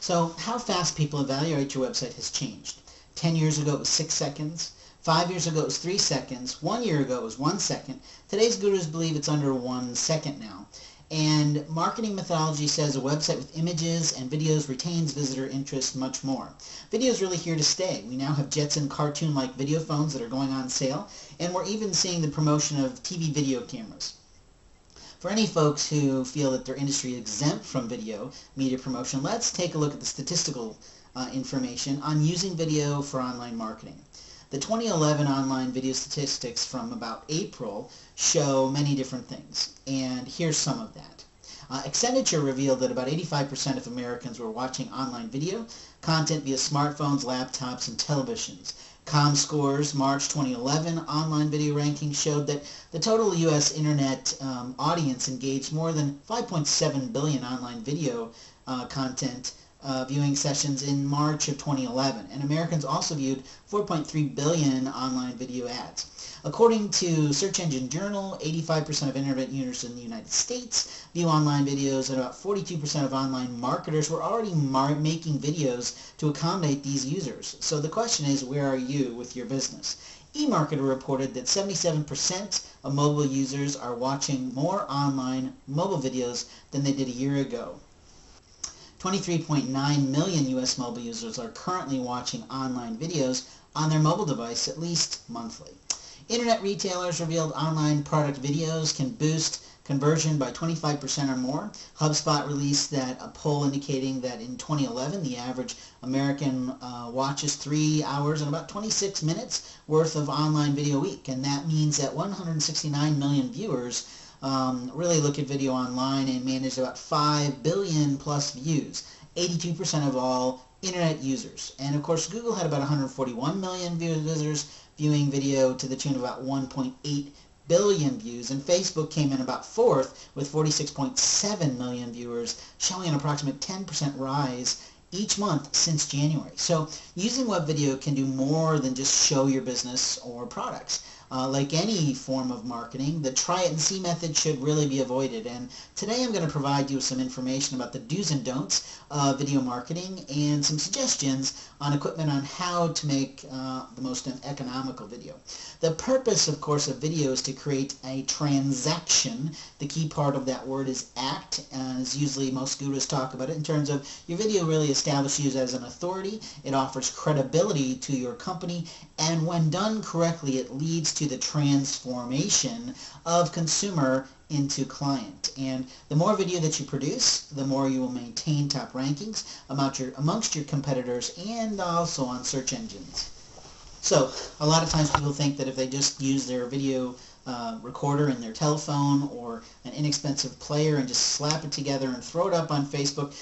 So how fast people evaluate your website has changed. 10 years ago it was 6 seconds. 5 years ago it was 3 seconds. 1 year ago it was 1 second. Today's gurus believe it's under 1 second now. And marketing methodology says a website with images and videos retains visitor interest much more. Video is really here to stay. We now have Jetson cartoon-like video phones that are going on sale, and we're even seeing the promotion of TV video cameras. For any folks who feel that their industry is exempt from video media promotion, let's take a look at the statistical information on using video for online marketing. The 2011 online video statistics from about April show many different things, and here's some of that. Expenditure revealed that about 85% of Americans were watching online video content via smartphones, laptops, and televisions. ComScore's March 2011 online video rankings showed that the total U.S. internet audience engaged more than 5.7 billion online video content viewing sessions in March of 2011, and Americans also viewed 4.3 billion online video ads. According to Search Engine Journal, 85% of internet users in the United States view online videos, and about 42% of online marketers were already making videos to accommodate these users. So the question is, where are you with your business? eMarketer reported that 77% of mobile users are watching more online mobile videos than they did a year ago. 23.9 million U.S. mobile users are currently watching online videos on their mobile device at least monthly. Internet retailers revealed online product videos can boost conversion by 25% or more. HubSpot released a poll indicating that in 2011 the average American watches 3 hours and about 26 minutes worth of online video a week, and that means that 169 million viewers really look at video online and manage about 5 billion plus views, 82% of all internet users. And of course Google had about 141 million visitors viewing video to the tune of about 1.8 billion views, and Facebook came in about fourth with 46.7 million viewers, showing an approximate 10% rise each month since January. So using web video can do more than just show your business or products. Like any form of marketing, the try it and see method should really be avoided. And today I'm going to provide you with some information about the do's and don'ts of video marketing and some suggestions on equipment on how to make the most economical video. The purpose, of course, of video is to create a transaction. The key part of that word is act, as usually most gurus talk about it, in terms of your video really establishes you as an authority. It offers credibility to your company, and when done correctly, it leads to the transformation of consumer into client. And the more video that you produce, the more you will maintain top rankings amongst your competitors and also on search engines. So a lot of times people think that if they just use their video recorder in their telephone or an inexpensive player and just slap it together and throw it up on Facebook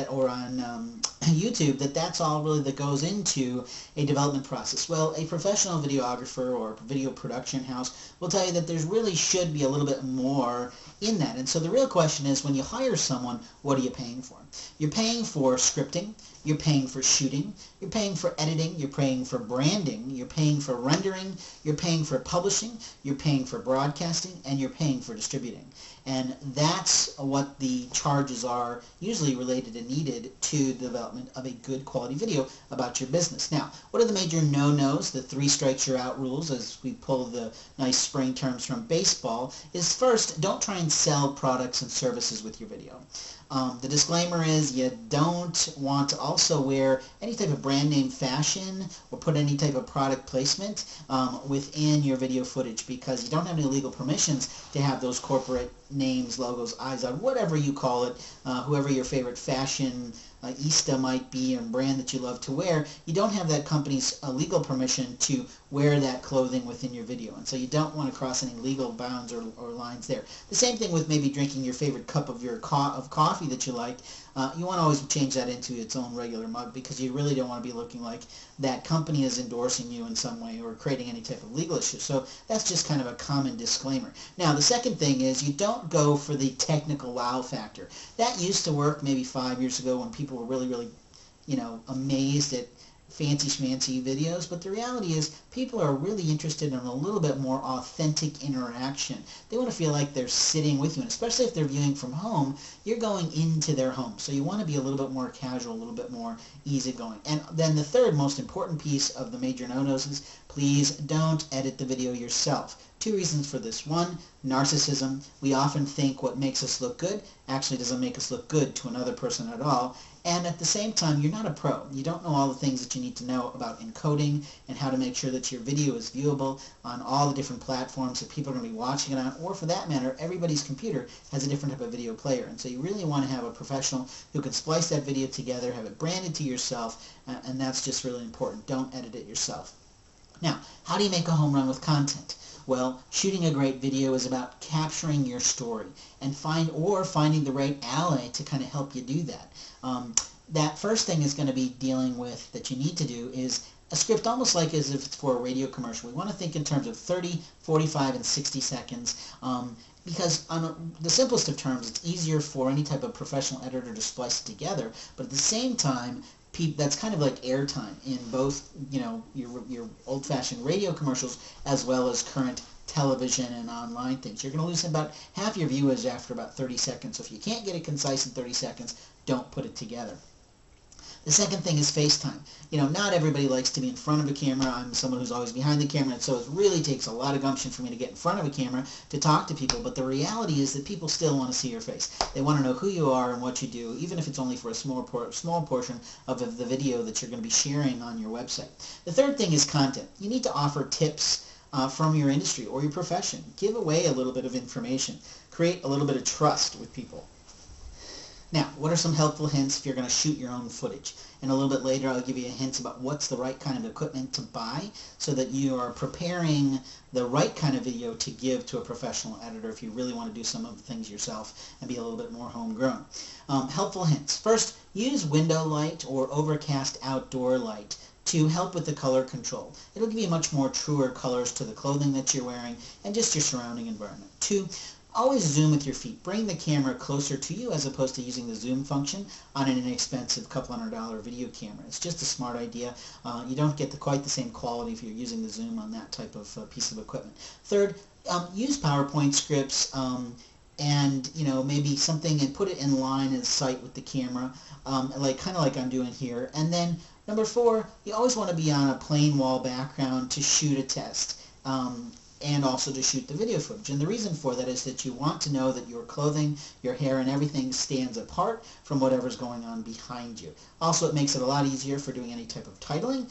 or on YouTube, that's all really that goes into a development process. Well, a professional videographer or video production house will tell you that there really should be a little bit more in that. And so the real question is, when you hire someone, what are you paying for? You're paying for scripting, you're paying for shooting, you're paying for editing, you're paying for branding, you're paying for rendering, you're paying for publishing, you're paying for broadcasting, and you're paying for distributing. And that's what the charges are usually related and needed to the development of a good quality video about your business. Now, what are the major no-nos, the 3 strikes you're out rules, as we pull the nice spring terms from baseball, is first, don't try and sell products and services with your video. The disclaimer is you don't want to also wear any type of brand name fashion or put any type of product placement within your video footage, because you don't have any legal permissions to have those corporate names, logos, eyes on, whatever you call it, whoever your favorite fashion Ista might be, and brand that you love to wear, you don't have that company's legal permission to wear that clothing within your video, and so you don't want to cross any legal bounds or lines there. The same thing with maybe drinking your favorite cup of coffee that you like. You want to always change that into its own regular mug, because you really don't want to be looking like that company is endorsing you in some way or creating any type of legal issue. So that's just kind of a common disclaimer. Now, the second thing is you don't go for the technical wow factor. That used to work maybe 5 years ago when people were really, amazed at fancy schmancy videos, but the reality is people are really interested in a little bit more authentic interaction. They want to feel like they're sitting with you, and especially if they're viewing from home, you're going into their home. So you want to be a little bit more casual, a little bit more easygoing. And then the third most important piece of the major no-nos is please don't edit the video yourself. Two reasons for this. One, narcissism. We often think what makes us look good actually doesn't make us look good to another person at all. And at the same time, you're not a pro. You don't know all the things that you need to know about encoding and how to make sure that your video is viewable on all the different platforms that people are going to be watching it on, or for that matter, everybody's computer has a different type of video player. And so you really want to have a professional who can splice that video together, have it branded to yourself, and that's just really important. Don't edit it yourself. Now, how do you make a home run with content? Well, shooting a great video is about capturing your story and finding the right ally to kind of help you do that. That first thing is going to be dealing with that you need to do is a script almost like as if it's for a radio commercial. We want to think in terms of 30, 45, and 60 seconds because on the simplest of terms, it's easier for any type of professional editor to splice it together, but at the same time, that's kind of like airtime in both, your old-fashioned radio commercials as well as current television and online things. You're going to lose about half your viewers after about 30 seconds. So if you can't get it concise in 30 seconds, don't put it together. The second thing is FaceTime. Not everybody likes to be in front of a camera. I'm someone who's always behind the camera, and so it really takes a lot of gumption for me to get in front of a camera to talk to people. But the reality is that people still want to see your face. They want to know who you are and what you do, even if it's only for a small portion of the video that you're going to be sharing on your website. The third thing is content. You need to offer tips from your industry or your profession. Give away a little bit of information. Create a little bit of trust with people. Now, what are some helpful hints if you're going to shoot your own footage? And a little bit later, I'll give you hints about what's the right kind of equipment to buy so that you are preparing the right kind of video to give to a professional editor if you really want to do some of the things yourself and be a little bit more homegrown. Helpful hints. First, use window light or overcast outdoor light to help with the color control. It'll give you much more truer colors to the clothing that you're wearing and just your surrounding environment. Two, always zoom with your feet. Bring the camera closer to you as opposed to using the zoom function on an inexpensive couple $100 video camera. It's just a smart idea. You don't get quite the same quality if you're using the zoom on that type of piece of equipment. Third, use PowerPoint scripts and maybe something and put it in line of sight with the camera, kind of like I'm doing here. And then number four, you always want to be on a plain wall background to shoot a test. And also to shoot the video footage. And the reason for that is that you want to know that your clothing, your hair, and everything stands apart from whatever's going on behind you. Also, it makes it a lot easier for doing any type of titling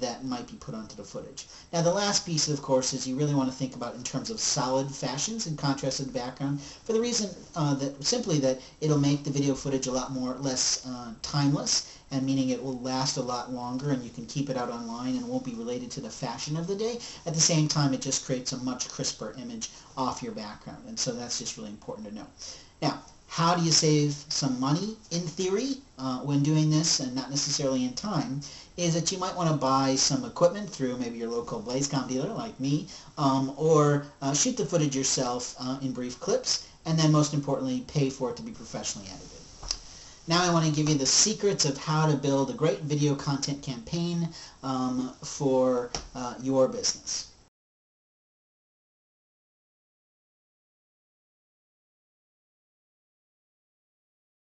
that might be put onto the footage. Now, the last piece, of course, is you really want to think about in terms of solid fashions and contrasted background for the reason that it'll make the video footage a lot less timeless, and meaning it will last a lot longer and you can keep it out online and won't be related to the fashion of the day. At the same time, it just creates a much crisper image off your background, and so that's just really important to know. Now, how do you save some money in theory when doing this, and not necessarily in time, is that you might want to buy some equipment through maybe your local BlazeCom dealer like me, or shoot the footage yourself in brief clips, and then most importantly, pay for it to be professionally edited. Now I want to give you the secrets of how to build a great video content campaign for your business.